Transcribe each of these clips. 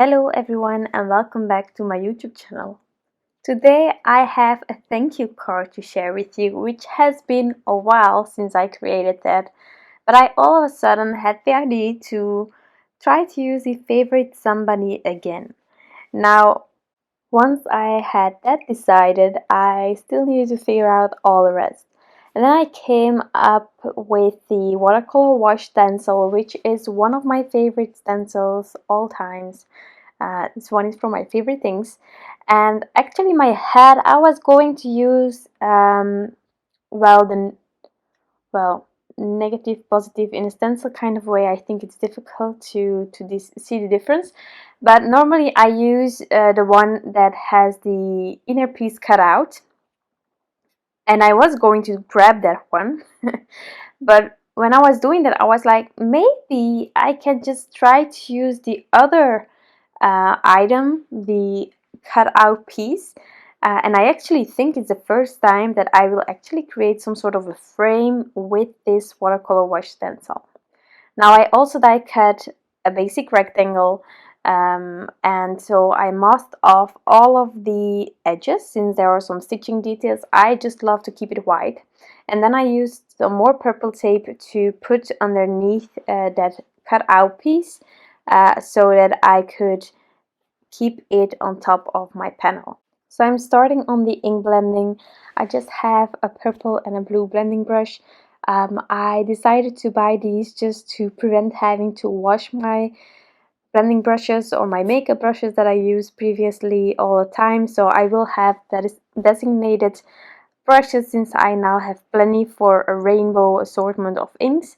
Hello everyone and welcome back to my YouTube channel. Today I have a thank you card to share with you, which has been a while since I created that, but I all of a sudden had the idea to try to use the Favorite Somebunny again. Now, once I had that decided, I still needed to figure out all the rest. And then I came up with the Watercolor Wash Stencil, which is one of my favorite stencils all times. This one is from my favorite things. And actually in my head I was going to use well, negative positive in a stencil kind of way. I think it's difficult to see the difference, but normally I use the one that has the inner piece cut out, and I was going to grab that one but when I was doing that I was like, maybe I can just try to use the other item, the cut out piece. And I actually think it's the first time that I will actually create some sort of a frame with this watercolor wash stencil. Now I also die cut a basic rectangle, and so I masked off all of the edges since there are some stitching details. I just love to keep it white, and then I used some more purple tape to put underneath that cut out piece so that I could keep it on top of my panel. So I'm starting on the ink blending. I just have a purple and a blue blending brush. I decided to buy these just to prevent having to wash my blending brushes or my makeup brushes that I used previously all the time. So I will have that designated brushes since I now have plenty for a rainbow assortment of inks.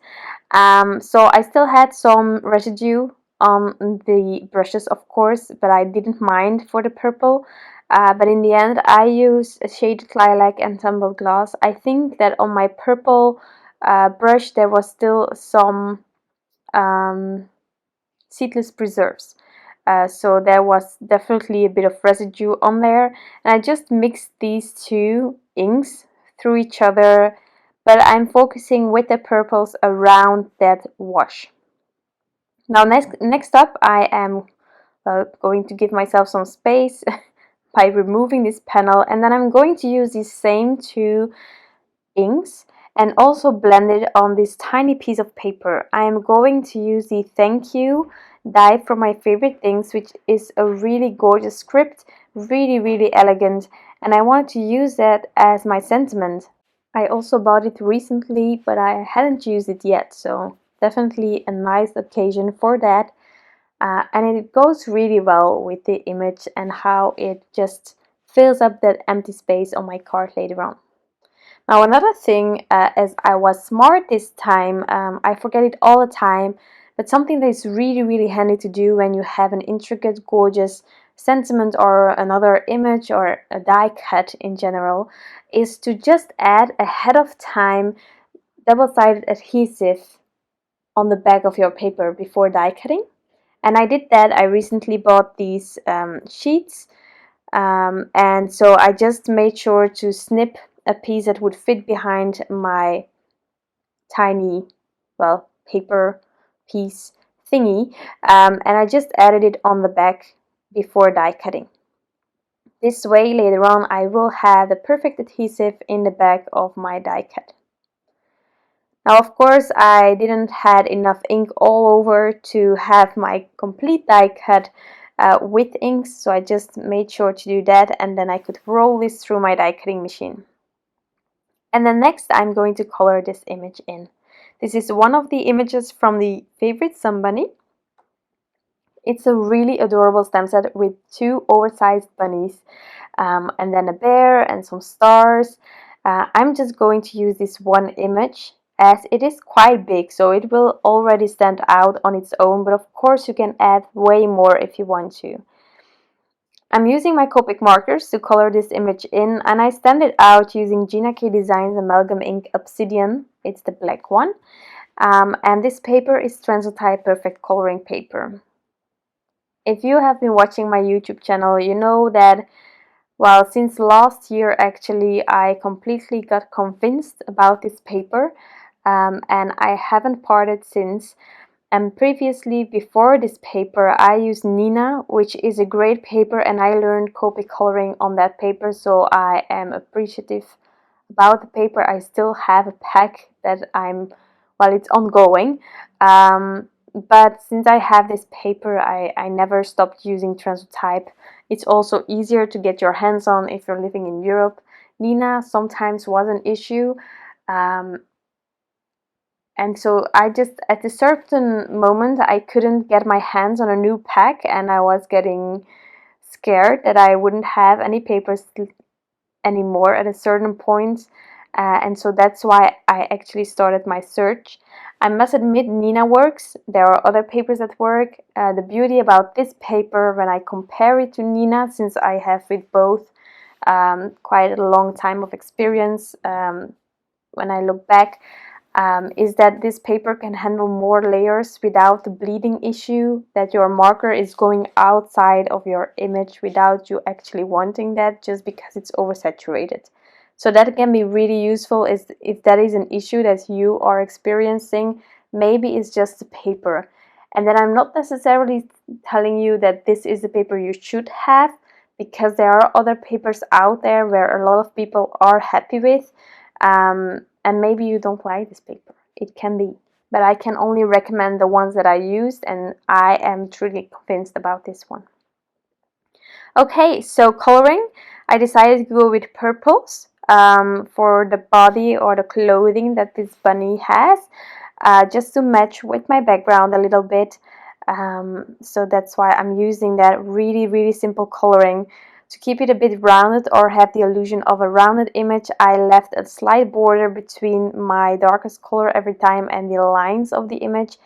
So I still had some residue on the brushes, of course, but I didn't mind for the purple. But in the end I used a shaded lilac and tumbled glass. I think that on my purple brush there was still some seedless preserves. So there was definitely a bit of residue on there, and I just mixed these two inks through each other, but I'm focusing with the purples around that wash. Now next up I am going to give myself some space by removing this panel, and then I'm going to use these same two inks and also blend it on this tiny piece of paper. I am going to use the Thank You die from my favorite things, which is a really gorgeous script, really elegant, and I wanted to use that as my sentiment. I also bought it recently, but I hadn't used it yet, so definitely a nice occasion for that. And it goes really well with the image and how it just fills up that empty space on my card later on. Now another thing, as I was smart this time, I forget it all the time, but something that is really handy to do when you have an intricate, gorgeous sentiment or another image or a die cut in general, is to just add ahead of time double-sided adhesive on the back of your paper before die cutting. And I did that. I recently bought these sheets, and so I just made sure to snip a piece that would fit behind my tiny, well, paper piece thingy, and I just added it on the back before die cutting. This way later on I will have the perfect adhesive in the back of my die cut. Now of course I didn't had enough ink all over to have my complete die cut with inks, so I just made sure to do that, and then I could roll this through my die cutting machine. And then next I'm going to color this image in. This is one of the images from the Favorite Somebunny. It's a really adorable stamp set with two oversized bunnies, and then a bear and some stars. I'm just going to use this one image as it is quite big, so it will already stand out on its own, but of course you can add way more if you want to. I'm using my Copic Markers to color this image in, and I stand it out using Gina Design's Amalgam ink Obsidian. It's the black one. And this paper is Transotype Perfect Coloring Paper. If you have been watching my YouTube channel, you know that, well, since last year actually, I completely got convinced about this paper, and I haven't parted since. And previously, before this paper, I used Nina, which is a great paper, and I learned Copic coloring on that paper, so I am appreciative about the paper. I still have a pack that it's ongoing. But since I have this paper, I never stopped using Transotype. It's also easier to get your hands on if you're living in Europe. Nina sometimes was an issue. And so I just, at a certain moment, I couldn't get my hands on a new pack, and I was getting scared that I wouldn't have any papers anymore at a certain point. And so that's why I actually started my search. I must admit, Nina works. There are other papers that work. The beauty about this paper, when I compare it to Nina, since I have with both quite a long time of experience, when I look back, is that this paper can handle more layers without the bleeding issue, that your marker is going outside of your image without you actually wanting that, just because it's oversaturated. So that can be really useful if that is an issue that you are experiencing. Maybe it's just the paper. And then I'm not necessarily telling you that this is the paper you should have, because there are other papers out there where a lot of people are happy with. And maybe you don't like this paper. It can be. But I can only recommend the ones that I used, and I am truly convinced about this one. Okay, so coloring. I decided to go with purples for the body or the clothing that this bunny has, just to match with my background a little bit. So that's why I'm using that really simple coloring. To keep it a bit rounded or have the illusion of a rounded image, I left a slight border between my darkest color every time and the lines of the image,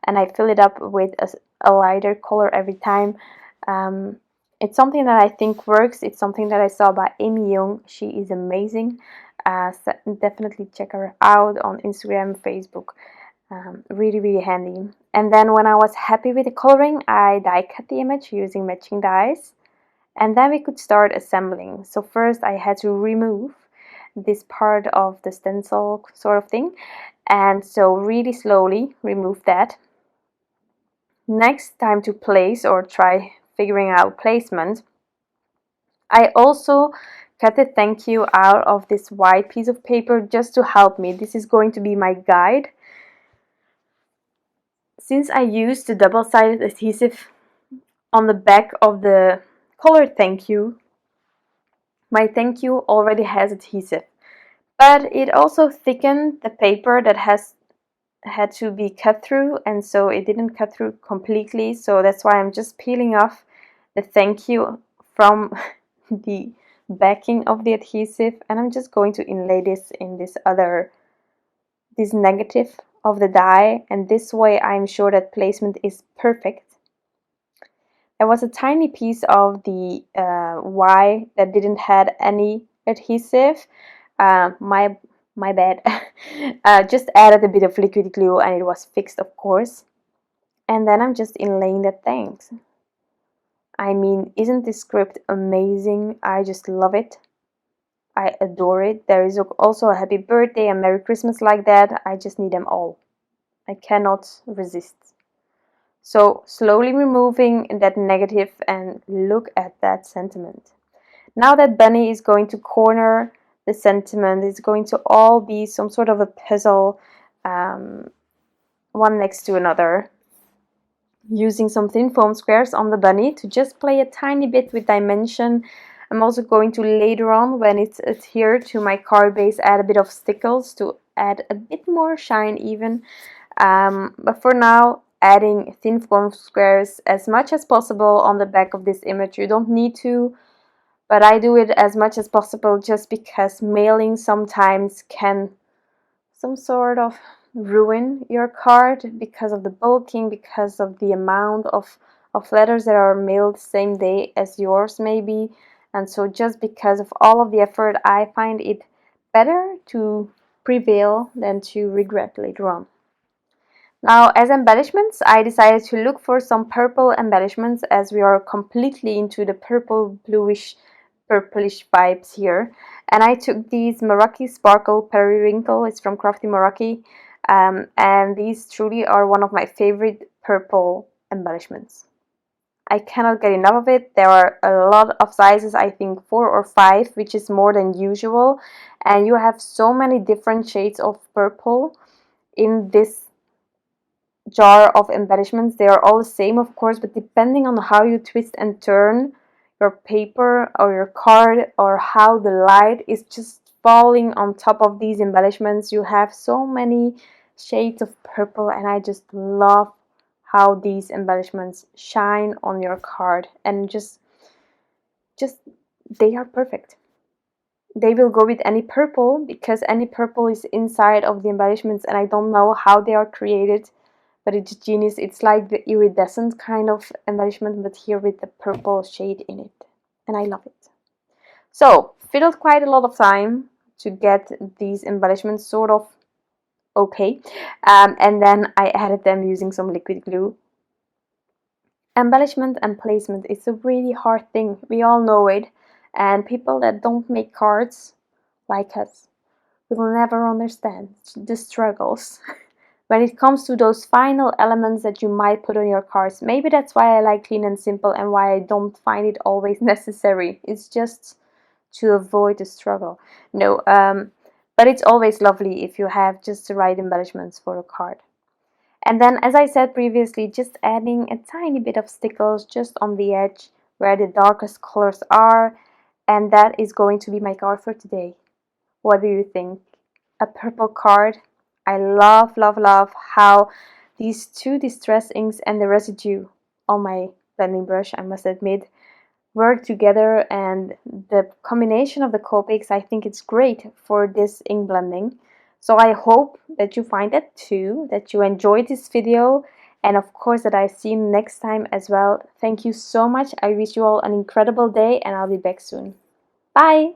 and I fill it up with a lighter color every time. It's something that I think works. It's something that I saw by Amy Young. She is amazing. So definitely check her out on Instagram, Facebook. Really handy. And then when I was happy with the coloring, I die cut the image using matching dies. And then we could start assembling. So first I had to remove this part of the stencil sort of thing. And so really slowly remove that. Next, time to place or try figuring out placement. I also cut the thank you out of this white piece of paper just to help me. This is going to be my guide. Since I used the double-sided adhesive on the back of the color thank you, my thank you already has adhesive, but it also thickened the paper that had to be cut through, and so it didn't cut through completely. So that's why I'm just peeling off the thank you from the backing of the adhesive, and I'm just going to inlay this in this negative of the die, and this way I'm sure that placement is perfect. There was a tiny piece of the Y that didn't have any adhesive. My bad. Just added a bit of liquid glue and it was fixed, of course. And then I'm just inlaying the thanks. I mean, isn't this script amazing? I just love it. I adore it. There is also a happy birthday and Merry Christmas like that. I just need them all. I cannot resist. So slowly removing that negative, and look at that sentiment. Now that bunny is going to corner the sentiment. It's going to all be some sort of a puzzle, one next to another. Using some thin foam squares on the bunny to just play a tiny bit with dimension. I'm also going to later on, when it's adhered to my card base, add a bit of Stickles to add a bit more shine even. But for now, adding thin foam squares as much as possible on the back of this image. You don't need to, but I do it as much as possible just because mailing sometimes can some sort of ruin your card because of the bulking, because of the amount of letters that are mailed the same day as yours maybe. And so just because of all of the effort, I find it better to prevail than to regret later on. Now, as embellishments, I decided to look for some purple embellishments, as we are completely into the purple, bluish, purplish vibes here. And I took these Meraki Sparkle Periwinkle. It's from Crafty Meraki. And these truly are one of my favorite purple embellishments. I cannot get enough of it. There are a lot of sizes, I think 4 or 5, which is more than usual, and you have so many different shades of purple in this jar of embellishments. They are all the same, of course, but depending on how you twist and turn your paper or your card, or how the light is just falling on top of these embellishments, you have so many shades of purple, and I just love how these embellishments shine on your card, and just they are perfect. They will go with any purple, because any purple is inside of the embellishments, and I don't know how they are created, but it's genius. It's like the iridescent kind of embellishment, but here with the purple shade in it, and I love it. So fiddled quite a lot of time to get these embellishments sort of okay, and then I added them using some liquid glue. Embellishment and placement is a really hard thing, we all know it, and people that don't make cards like us will never understand the struggles when it comes to those final elements that you might put on your cards. Maybe that's why I like clean and simple, and why I don't find it always necessary. It's just to avoid the struggle. No, but it's always lovely if you have just the right embellishments for a card. And then, as I said previously, just adding a tiny bit of Stickles just on the edge where the darkest colors are, and that is going to be my card for today. What do you think? A purple card. I love, love, love how these two distress inks and the residue on my blending brush, I must admit, work together, and the combination of the Copics, I think it's great for this ink blending. So I hope that you find that too, that you enjoyed this video, and of course that I see you next time as well. Thank you so much. I wish you all an incredible day, and I'll be back soon. Bye!